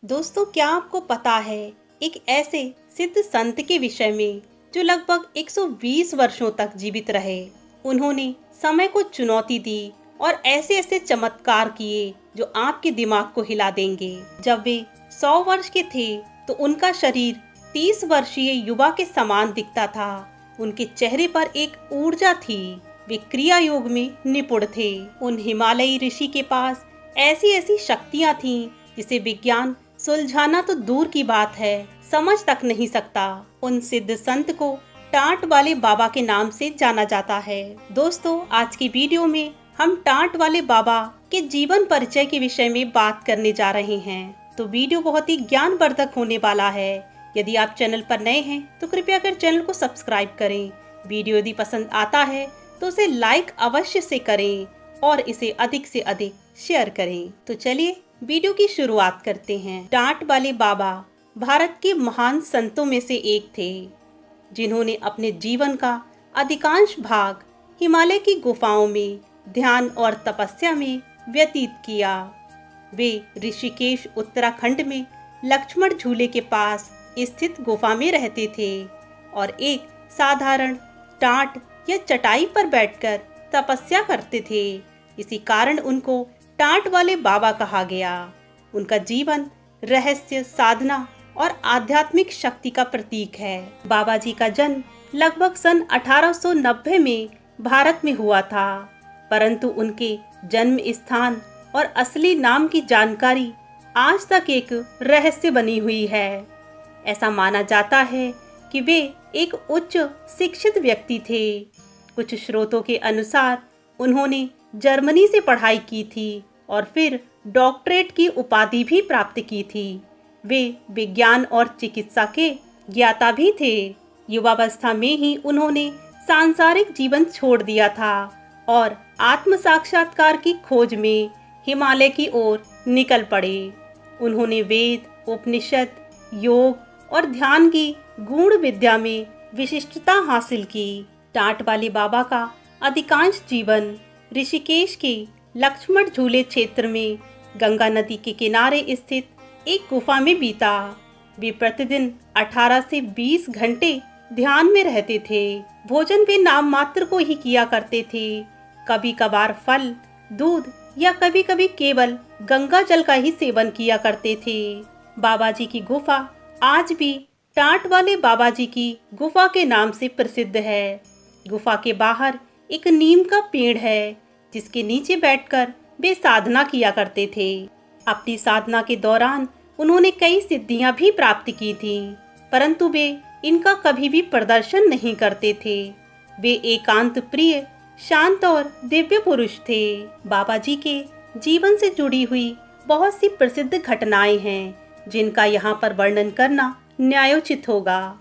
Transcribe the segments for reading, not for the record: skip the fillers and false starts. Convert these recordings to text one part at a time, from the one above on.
दोस्तों, क्या आपको पता है एक ऐसे सिद्ध संत के विषय में जो लगभग 120 वर्षों तक जीवित रहे। उन्होंने समय को चुनौती दी और ऐसे ऐसे चमत्कार किए जो आपके दिमाग को हिला देंगे। जब वे 100 वर्ष के थे तो उनका शरीर 30 वर्षीय युवा के समान दिखता था। उनके चेहरे पर एक ऊर्जा थी। वे क्रिया योग में निपुण थे। उन हिमालयी ऋषि के पास ऐसी ऐसी शक्तियां थीं जिसे विज्ञान सुलझाना तो दूर की बात है, समझ तक नहीं सकता। उन सिद्ध संत को टाट वाले बाबा के नाम से जाना जाता है। दोस्तों, आज की वीडियो में हम टाट वाले बाबा के जीवन परिचय के विषय में बात करने जा रहे हैं। तो वीडियो बहुत ही ज्ञानवर्धक होने वाला है। यदि आप चैनल पर नए हैं तो कृपया कर चैनल को सब्सक्राइब करें। वीडियो यदि पसंद आता है तो उसे लाइक अवश्य से करें और इसे अधिक से अधिक शेयर करें। तो चलिए वीडियो की शुरुआत करते हैं। टाट वाले बाबा भारत के महान संतों में से एक थे, जिन्होंने अपने जीवन का अधिकांश भाग हिमालय की गुफाओं में ध्यान और तपस्या में व्यतीत किया। वे ऋषिकेश उत्तराखंड में लक्ष्मण झूले के पास स्थित गुफा में रहते थे और एक साधारण टाट या चटाई पर बैठकर तपस्या करते थे। इसी कारण उनको टाट वाले बाबा कहा गया। उनका जीवन रहस्य, साधना और आध्यात्मिक शक्ति का प्रतीक है। बाबा जी का जन्म लगभग सन 1890 में भारत में हुआ था, परंतु उनके जन्म स्थान और असली नाम की जानकारी आज तक एक रहस्य बनी हुई है। ऐसा माना जाता है कि वे एक उच्च शिक्षित व्यक्ति थे। कुछ स्रोतों के अनुसार उन्होंने जर्मनी से पढ़ाई की थी और फिर डॉक्टरेट की उपाधि भी प्राप्त की थी। वे विज्ञान और चिकित्सा के ज्ञाता भी थे। युवावस्था में ही उन्होंने सांसारिक जीवन छोड़ दिया था और आत्म साक्षात्कार की खोज में हिमालय की ओर निकल पड़े। उन्होंने वेद, उपनिषद, योग और ध्यान की गूढ़ विद्या में विशिष्टता हासिल की। टाट वाले बाबा का अधिकांश जीवन ऋषिकेश के लक्ष्मण झूले क्षेत्र में गंगा नदी के किनारे स्थित एक गुफा में बीता। वे प्रतिदिन 18 से 20 घंटे ध्यान में रहते थे। भोजन वे नाम मात्र को ही किया करते थे। कभी कभार फल, दूध या कभी कभी केवल गंगा जल का ही सेवन किया करते थे। बाबा जी की गुफा आज भी टाट वाले बाबा जी की गुफा के नाम से प्रसिद्ध है। गुफा के बाहर एक नीम का पेड़ है, जिसके नीचे बैठकर वे साधना किया करते थे। अपनी साधना के दौरान उन्होंने कई सिद्धियां भी प्राप्त की थी, परंतु वे इनका कभी भी प्रदर्शन नहीं करते थे। वे एकांत प्रिय, शांत और दिव्य पुरुष थे। बाबा जी के जीवन से जुड़ी हुई बहुत सी प्रसिद्ध घटनाएं हैं, जिनका यहाँ पर वर्णन करना न्यायोचित होगा।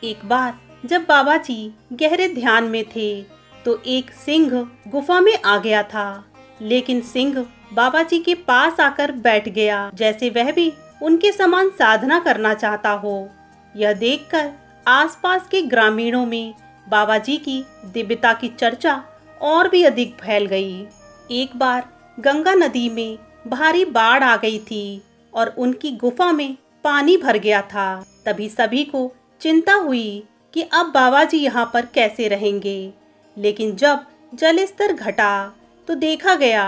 एक बार जब बाबा जी गहरे ध्यान में थे तो एक सिंह गुफा में आ गया था, लेकिन सिंह बाबा जी के पास आकर बैठ गया, जैसे वह भी उनके समान साधना करना चाहता हो। यह देखकर आसपास के ग्रामीणों में बाबा जी की दिव्यता की चर्चा और भी अधिक फैल गई। एक बार गंगा नदी में भारी बाढ़ आ गई थी और उनकी गुफा में पानी भर गया था। तभी सभी को चिंता हुई कि अब बाबा जी यहाँ पर कैसे रहेंगे। लेकिन जब जल स्तर घटा तो देखा गया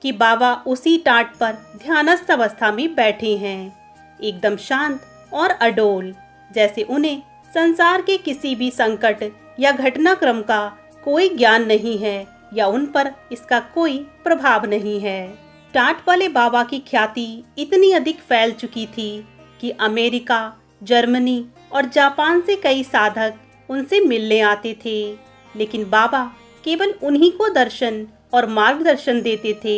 कि बाबा उसी टाट पर ध्यानस्थ अवस्था में बैठे हैं, एकदम शांत और अडोल, जैसे उन्हें संसार के किसी भी संकट या घटनाक्रम का कोई ज्ञान नहीं है या उन पर इसका कोई प्रभाव नहीं है। टाट वाले बाबा की ख्याति इतनी अधिक फैल चुकी थी कि अमेरिका, जर्मनी और जापान से कई साधक उनसे मिलने आते थे, लेकिन बाबा केवल उन्हीं को दर्शन और मार्गदर्शन देते थे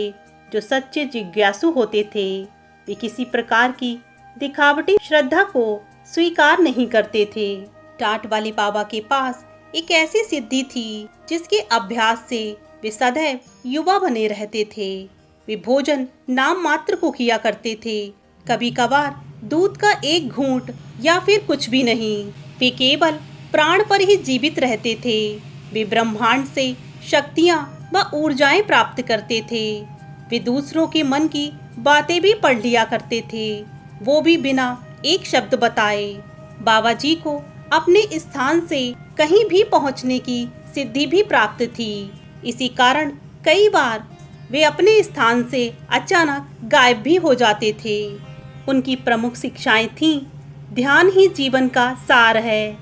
जो सच्चे जिज्ञासु होते थे। वे किसी प्रकार की दिखावटी श्रद्धा को स्वीकार नहीं करते थे। टाट वाले बाबा के पास एक ऐसी सिद्धि थी जिसके अभ्यास से वे सदैव युवा बने रहते थे। वे भोजन नाम मात्र को किया करते थे, कभी कभार दूध का एक घूंट या फिर कुछ भी नहीं। वे केवल प्राण पर ही जीवित रहते थे। वे ब्रह्मांड से शक्तियां व ऊर्जाएं प्राप्त करते थे। वे दूसरों के मन की बातें भी पढ़ लिया करते थे वो भी बिना एक शब्द बताए। बाबा जी को अपने स्थान से कहीं भी पहुंचने की सिद्धि भी प्राप्त थी। इसी कारण कई बार वे अपने स्थान से अचानक गायब भी हो जाते थे। उनकी प्रमुख शिक्षाएं थीं, ध्यान ही जीवन का सार है,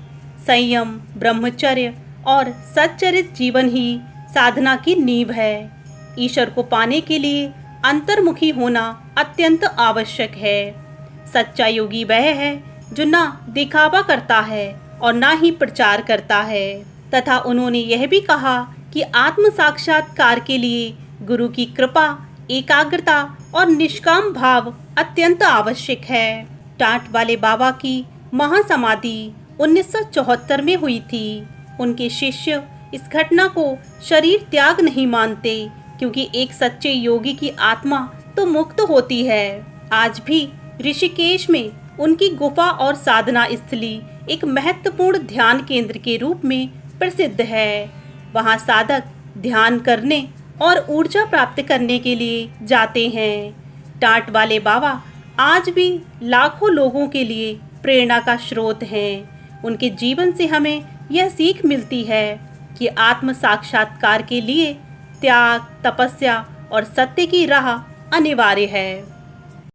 संयम, ब्रह्मचर्य और सच्चरित जीवन ही साधना की नींव है। ईश्वर को पाने के लिए अंतर्मुखी होना अत्यंत आवश्यक है। सच्चा योगी वह है जो ना दिखावा करता है और ना ही प्रचार करता है। तथा उन्होंने यह भी कहा कि आत्म साक्षात्कार के लिए गुरु की कृपा, एकाग्रता और निष्काम भाव अत्यंत आवश्यक है। टाट वाले बाबा की महासमाधि 1974 में हुई थी। उनके शिष्य इस घटना को शरीर त्याग नहीं मानते, क्योंकि एक सच्चे योगी की आत्मा तो मुक्त होती है। आज भी ऋषिकेश में उनकी गुफा और साधना स्थली एक महत्वपूर्ण ध्यान केंद्र के रूप में प्रसिद्ध है। वहां साधक ध्यान करने और ऊर्जा प्राप्त करने के लिए जाते हैं। टाट वाले बाबा आज भी लाखों लोगों के लिए प्रेरणा का स्रोत हैं। उनके जीवन से हमें यह सीख मिलती है कि आत्म साक्षात्कार के लिए त्याग, तपस्या और सत्य की राह अनिवार्य है।